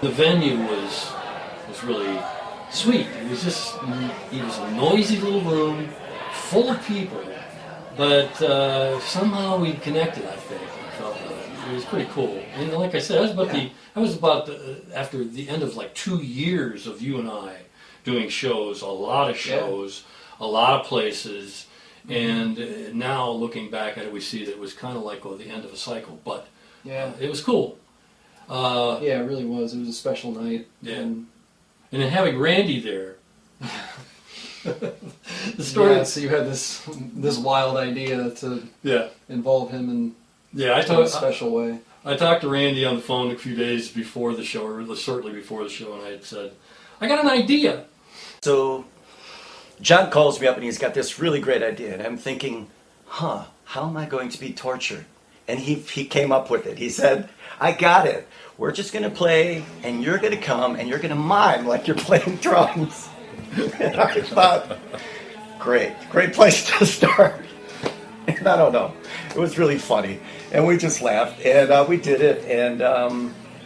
The venue was really sweet. It was just, it was a noisy little room, full of people, but somehow we connected, I think. I felt it was pretty cool. And like I said, that was about after the end of like 2 years of you and I doing shows, a lot of shows, a lot of places, and now looking back at it, we see that it was kind of like the end of a cycle, but it was cool. Yeah, it really was. It was a special night. Yeah. And then having Randy there. The story. Yeah, so you had this wild idea to involve him in a special way. I talked to Randy on the phone a few days before the show, or certainly before the show, and I had said, I got an idea. So John calls me up and he's got this really great idea, and I'm thinking, how am I going to be tortured? And he came up with it. He said, I got it. We're just going to play, and you're going to come, and you're going to mime like you're playing drums. And I thought, great place to start. And I don't know, it was really funny. And we just laughed, and we did it, and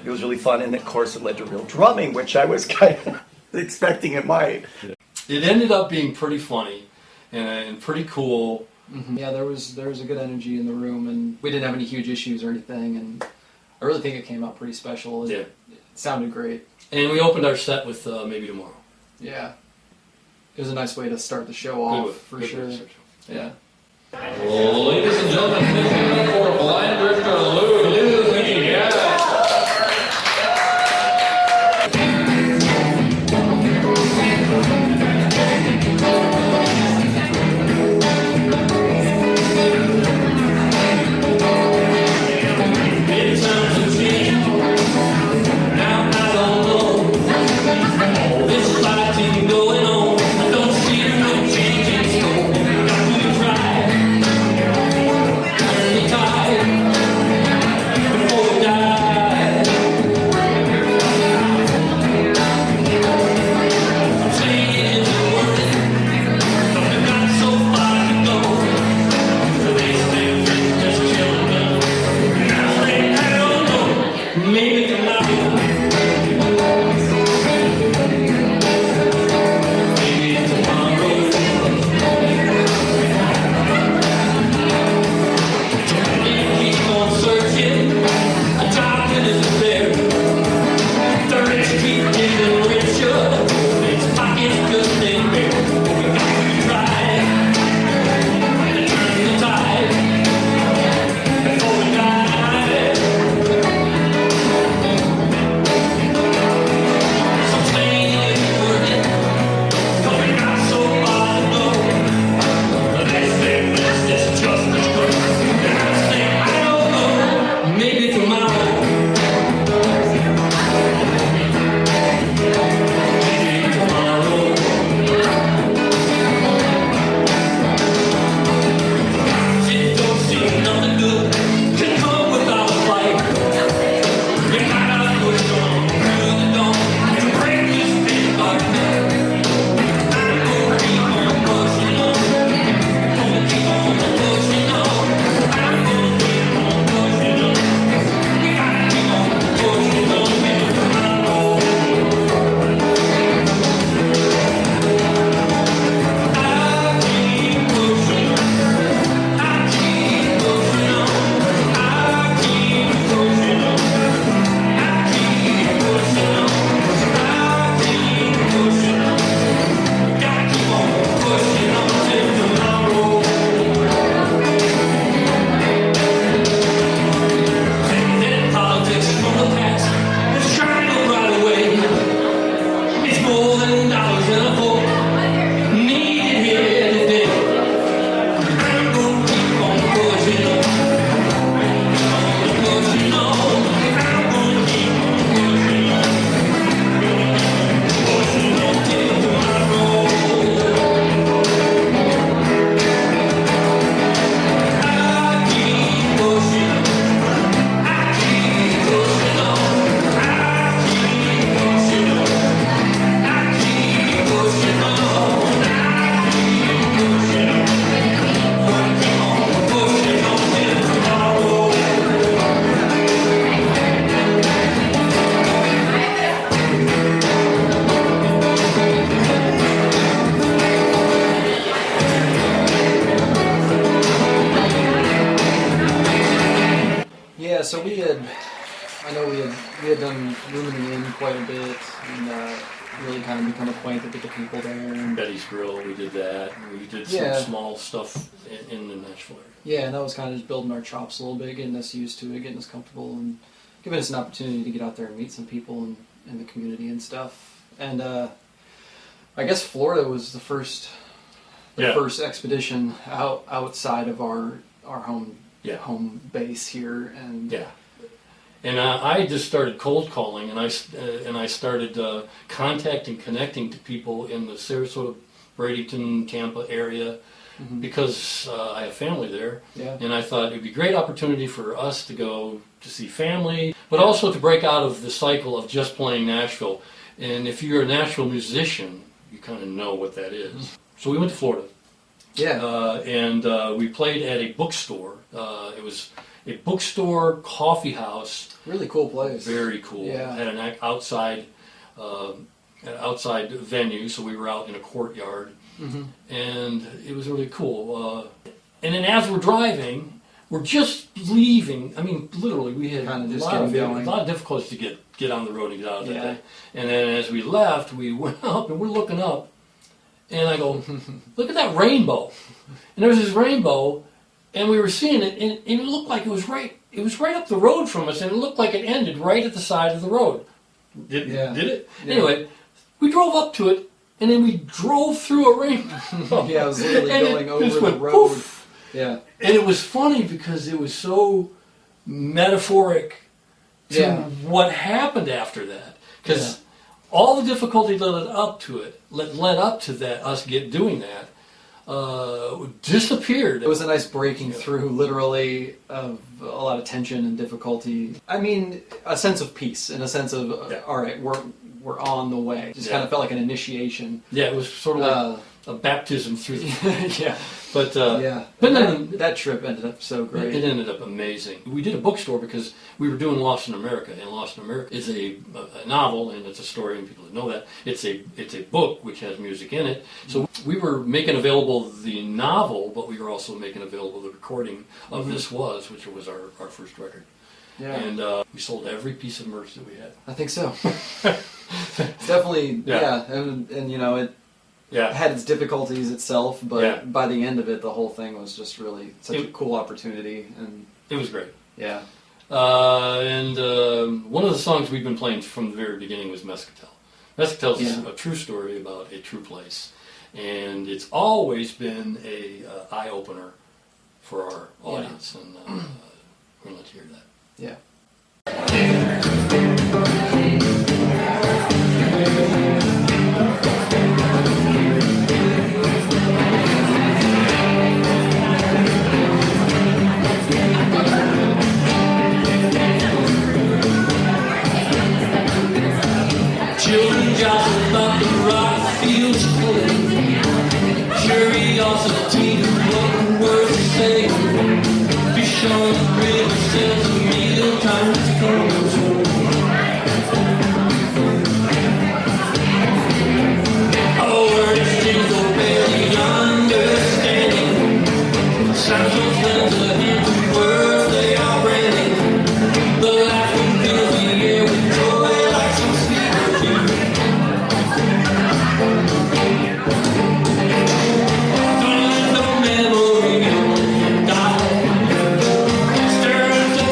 it was really fun. And of course, it led to real drumming, which I was kind of expecting it might. It ended up being pretty funny and pretty cool. Mm-hmm. Yeah, there was a good energy in the room, and we didn't have any huge issues or anything, and I really think it came out pretty special. It sounded great. And we opened our set with Maybe Tomorrow. Yeah. It was a nice way to start the show off, for sure. Yeah. Well, ladies and gentlemen, please give it up for Blind Drifter Lou. Lou, thank you, Time. so we had done rooming in the inn quite a bit, and really kind of become acquainted with the people there. And Betty's Grill, we did that. We did some small stuff in the Nashville area. yeah, and that was kind of just building our chops a little bit, getting us used to it, getting us comfortable, and giving us an opportunity to get out there and meet some people in the community and stuff. And I guess Florida was the first expedition outside of our home base here, and And I just started cold calling, and I started contacting, connecting to people in the Sarasota, Bradenton, Tampa area, because I have family there. Yeah. And I thought it would be a great opportunity for us to go to see family, but also to break out of the cycle of just playing Nashville. And if you're a Nashville musician, you kind of know what that is. So we went to Florida. Yeah. And we played at a bookstore. It was a bookstore coffee house. Really cool place. Very cool. Yeah. Had an outside venue, so we were out in a courtyard, and it was really cool. And then as we're driving, we're just leaving. I mean, literally, we had Kind of a just lot getting going. of difficulties to get on the road and get out of that Yeah. day. And then as we left, we went up and we're looking up, and I go, "Look at that rainbow!" And there was this rainbow. And we were seeing it, and it looked like it was right up the road from us, and it looked like it ended right at the side of the road. Did it? Yeah. Anyway, we drove up to it, and then we drove through a rainbow. Yeah, it was literally And going it over just the went road. poof. Yeah. And it was funny because it was so metaphoric to what happened after that. Because all the difficulty that led up to that, us doing that, disappeared. It was a nice breaking through, literally, of a lot of tension and difficulty. I mean, a sense of peace, in a sense of, all right, we're on the way. Just kind of felt like an initiation. Yeah, it was sort of like a baptism through the... Yeah. But But then that trip ended up so great. It ended up amazing. We did a bookstore because we were doing Lost in America, and Lost in America is a novel, and it's a story, and people know that. It's a book which has music in it. So we were making available the novel, but we were also making available the recording of This Was, which was our first record. Yeah. And we sold every piece of merch that we had. I think so. It's definitely, and you know, it had its difficulties itself, but by the end of it, the whole thing was just really such a cool opportunity, and it was great. Yeah. And one of the songs we've been playing from the very beginning was Mescatel. Mescatel is a true story about a true place, and it's always been a eye opener for our audience, and we're going to let you hear that. Yeah. Children jostle about the rock fields pulling. Curiosity to what words to say. Fish on the river says a meal times comes home. Oh, word exchange or barely understanding. Sounds of friends are into words they are branding. The laughing fills the air with joy like some sweet perfume. Don't let no memory die. Stirs the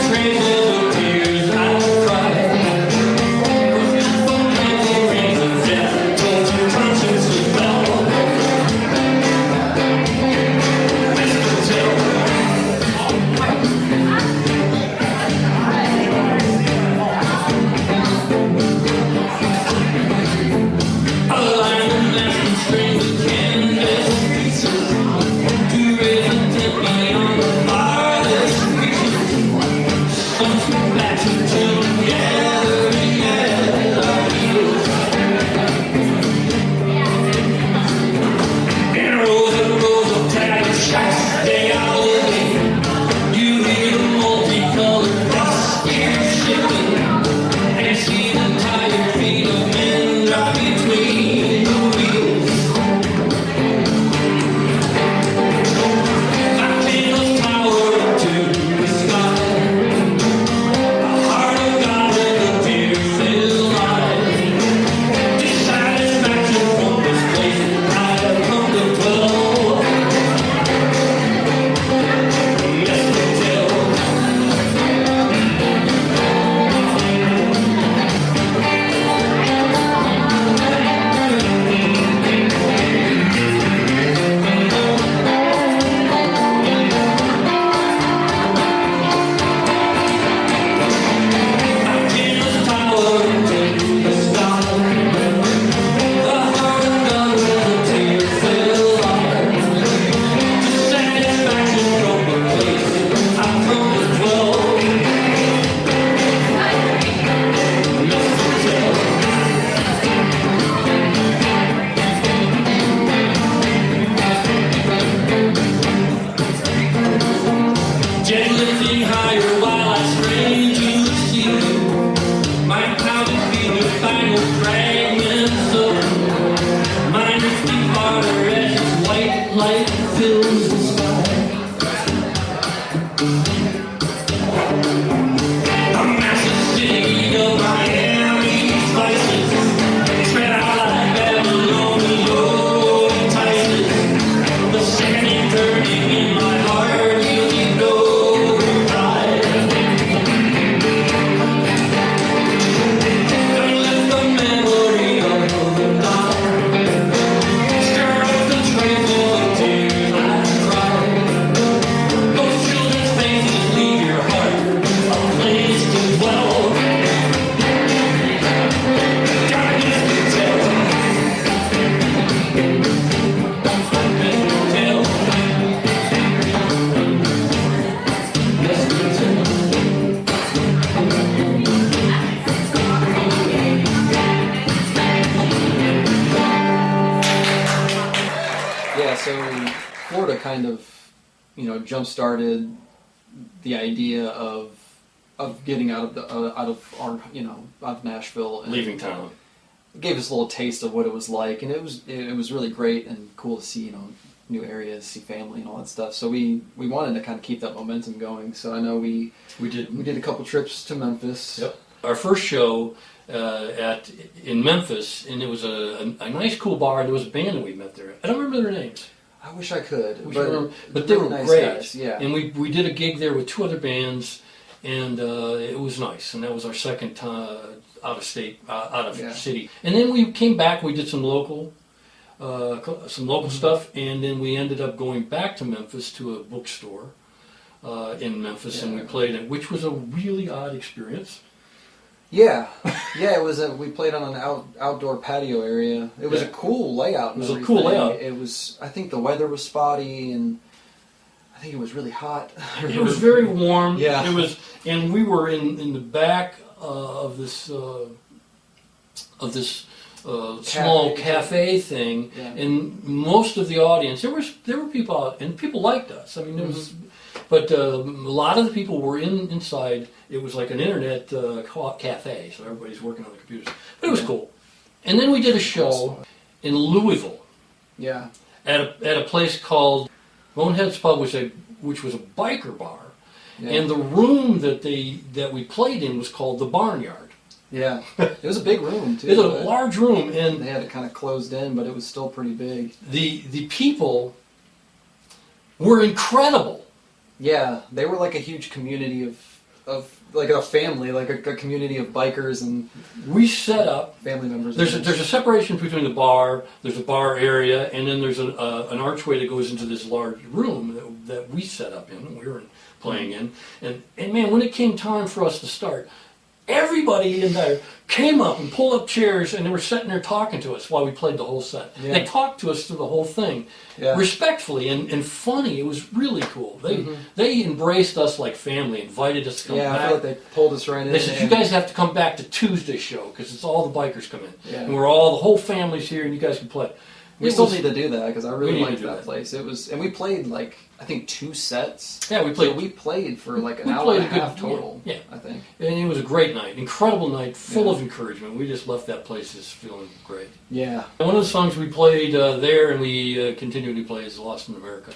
light fills the sky. A massive city of Miami spices, spread out like Babylon, low entices. The second you're turning in my heart, you keep going right. Don't let the memory of the night stir up the traces of tears I cried. Those children's faces leave your heart a place to dwell. Darkness to tell. Darkness to tell. Darkness to tell. Yeah, so Florida kind of, jump started the idea of getting out of our out of Nashville and Leaving town. It gave us a little taste of what it was like, and it was really great and cool to see new areas, see family and all that stuff. So we wanted to kind of keep that momentum going. So I know we did a couple trips to Memphis. Yep. Our first show in Memphis, and it was a nice, cool bar. There was a band that we met there. I don't remember their names. I wish I could, but they were nice great. guys, yeah. And we did a gig there with 2 other bands, and it was nice. And that was our second time out of state, out of city. And then we came back. We did some local stuff, and then we ended up going back to Memphis to a bookstore in Memphis, and we played it, which was a really odd experience. Yeah, it was. We played on an outdoor patio area. It was a cool layout. It was a cool layout. It was. I think the weather was spotty, and I think it was really hot. It was very warm. Yeah. It was, and we were in the back of this small cafe thing, and most of the audience there were people out, and people liked us. I mean, it was. But a lot of the people were inside. It was like an internet cafe, so everybody's working on the computers. But it was cool. And then we did a show in Louisville. Yeah. At a place called Bonehead's Pub, which was a biker bar, and the room that we played in was called the Barnyard. Yeah. It was a big room too. It was a large room, and they had it kind of closed in, but it was still pretty big. The people were incredible. Yeah, they were like a huge community of like a family, like a community of bikers and we set up family members. There's a separation between the bar. There's a bar area, and then there's an archway that goes into this large room that we set up in. We were playing in, and man, when it came time for us to start, everybody in there came up and pulled up chairs, and they were sitting there talking to us while we played the whole set. Yeah. They talked to us through the whole thing, respectfully and funny. It was really cool. They embraced us like family, invited us to come back. I feel like they pulled us right in. They said, "You guys have to come back to Tuesday's show because it's all the bikers come in, Yeah. and the whole family's here, and you guys can play." We still need to do that because I really need to liked do that that. place. It was, and we played like I think 2 sets. Yeah, we played. So we played for like an We hour played and a a good- half total. yeah. I think. And it was a great night, incredible night, full of encouragement. We just left that place just feeling great. Yeah. And one of the songs we played there, and we continually play, is "Lost in America,"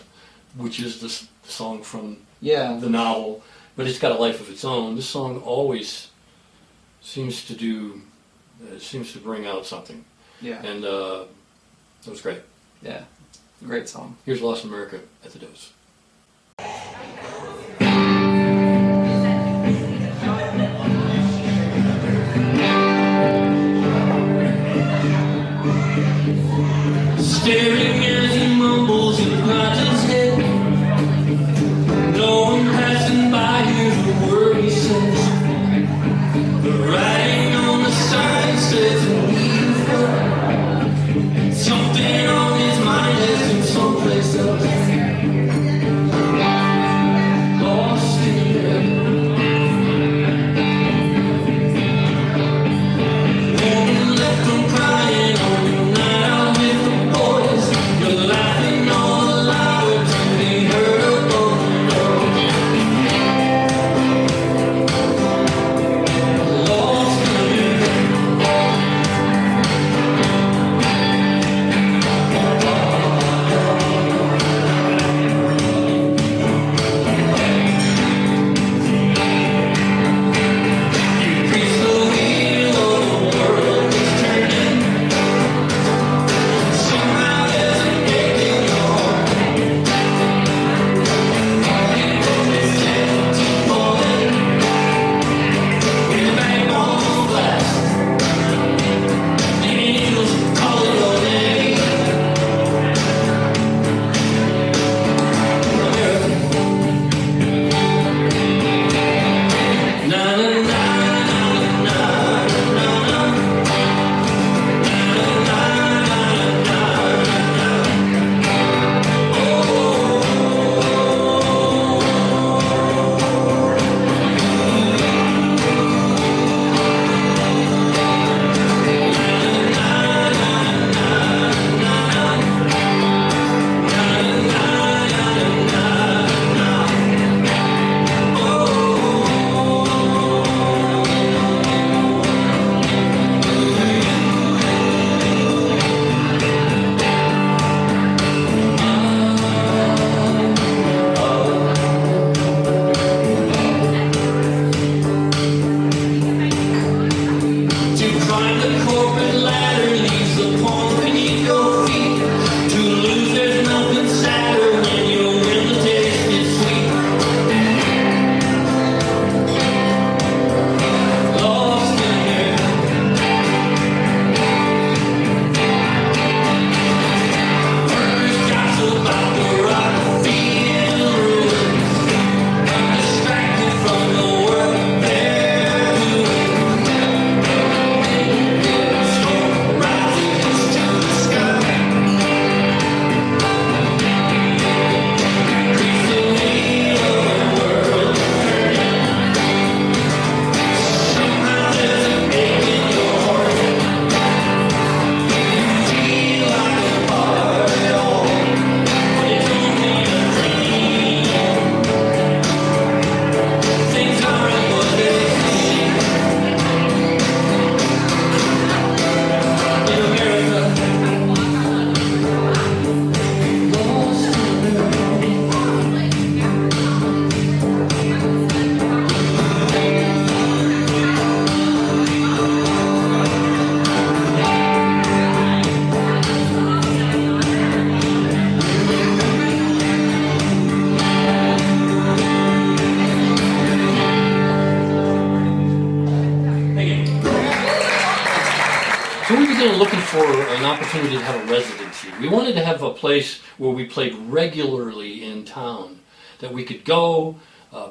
which is the song from the novel, but it's got a life of its own. This song always seems to bring out something. Yeah. And it was great. Yeah. Great song. Here's "Lost in America" at the Dose. Staring as he mumbles and nods his head. No one passing by hears a word he says. The writing on the sign says leave her. Something on his mind is in someplace else. Lost in Woman left him crying on the night out with the boys. Your life kind of looking for an opportunity to have a residency. We wanted to have a place where we played regularly in town, that we could go,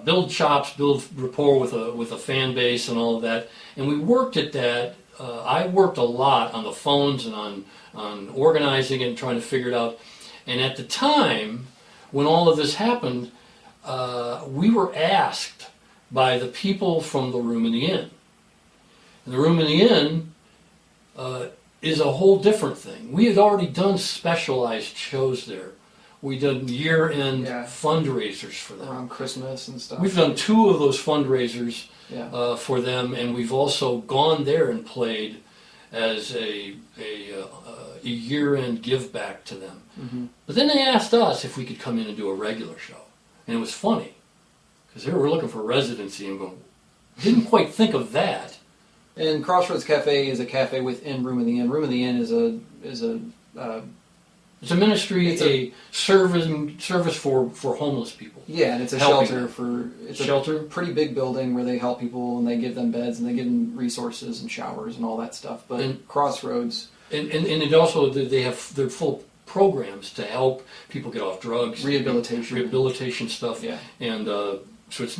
build chops, build rapport with a fan base and all of that. And we worked at that. I worked a lot on the phones and on organizing it and trying to figure it out. And at the time, when all of this happened, we were asked by the people from the Room in the Inn. And the Room in the Inn is a whole different thing. We had already done specialized shows there. We did year-end fundraisers for them. Around Christmas and stuff. We've done 2 of those fundraisers Yeah. for them, and we've also gone there and played as a year-end give back to them. Mm-hmm. But then they asked us if we could come in and do a regular show. And it was funny, because they were looking for a residency and going, didn't quite think of that. And Crossroads Cafe is a cafe within Room in the Inn. Room in the Inn is a It's a ministry, It's a service for homeless people. yeah, and it's a Helping shelter them. for it's Shelter? a pretty big building where they help people and they give them beds and they give them resources and showers and all that stuff. But And- Crossroads, And it also, they're full of programs to help people get off drugs. Rehabilitation stuff. Yeah. And so it's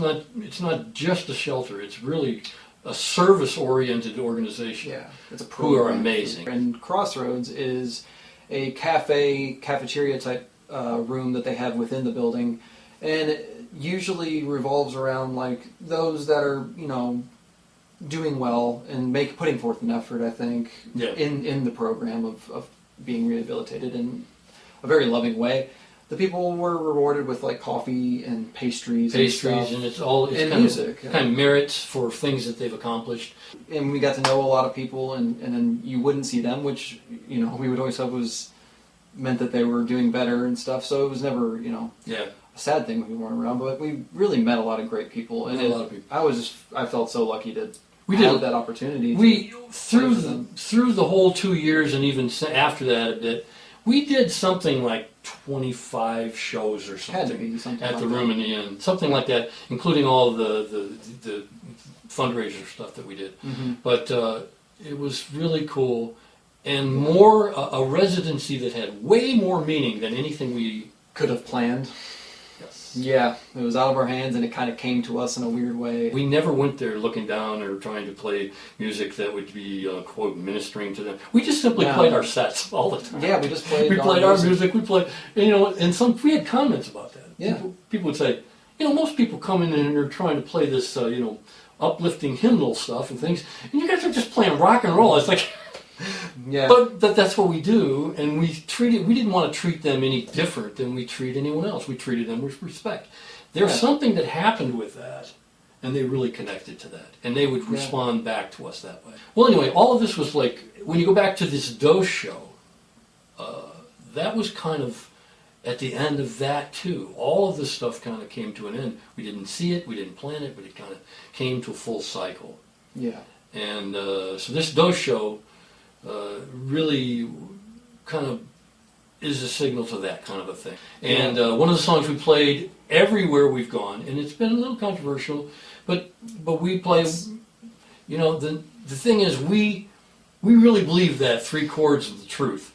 not just a shelter, it's really a service-oriented organization. yeah, it's a Who are program. amazing. And Crossroads is a cafeteria type room that they have within the building, and it usually revolves around like those that are doing well and putting forth an effort. I think Yeah. in the program of being rehabilitated in a very loving way. The people were rewarded with like coffee and pastries and stuff. And it's And kind music. of, kind of merits for things that they've accomplished. And we got to know a lot of people, and then you wouldn't see them, which we would always hope was meant that they were doing better and stuff. So it was never Yeah. a sad thing when we weren't around, but we really met a lot of great people, and Met a lot of people. I felt so lucky to We have did. that opportunity. We through play for the, them. through the whole 2 years and even after that a bit, we did something like 25 shows or Had to something be something at like the that. Room in the Inn, something like that, including all the fundraiser stuff that we did. Mhm. But it was really cool, and more a residency that had way more meaning than anything we. Could have planned. Yes. Yeah, it was out of our hands, and it kind of came to us in a weird way. We never went there looking down or trying to play music that would be quote ministering to them. We just simply No. played our sets all the time. Yeah, we just played. We played our music. We played, and we had comments about that. Yeah. People would say, most people come in and they're trying to play this, uplifting hymnal stuff and things, and you guys are just playing rock and roll. It's like, Yeah. but that's what we do, and we didn't want to treat them any different than we treat anyone else. We treated them with respect. There's Yeah. something that happened with that, and they really connected to that, and they would Yeah. respond back to us that way. Well, anyway, all of this was like, when you go back to this Dose show, that was kind of at the end of that too. All of this stuff kind of came to an end. We didn't see it, we didn't plan it, but it kind of came to a full cycle. Yeah. And so this Dose show really kind of is a signal to that kind of a thing. And one of the songs we played everywhere we've gone, and it's been a little controversial, but we play. The thing is, we really believe that 3 chords of the truth.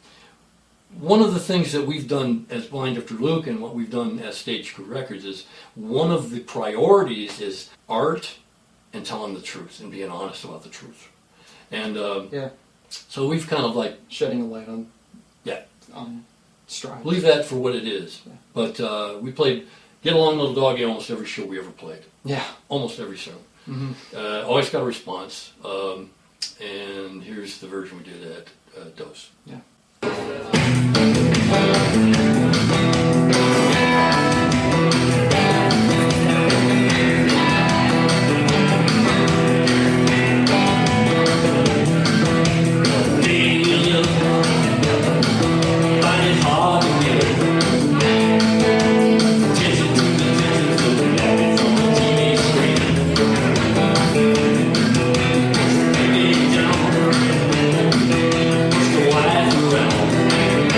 One of the things that we've done as Blind Drifter Luke and what we've done as Stage Crew Records is one of the priorities is art and telling the truth and being honest about the truth. And Yeah. so we've kind of like, Shedding a light on yeah, strides. believe that for what it is. Yeah. But we played Get Along Little Doggy almost every show we ever played. Yeah. Almost every show. Mm-hmm. Always got a response. And here's the version we did at Dose. Yeah. Wise around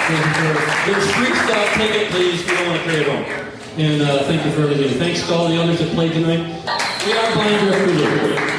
There's freestyle ticket, please. We don't want to carry it home. And thank you for everything. Thanks to all the others that played tonight. We are Blind Drift Lou.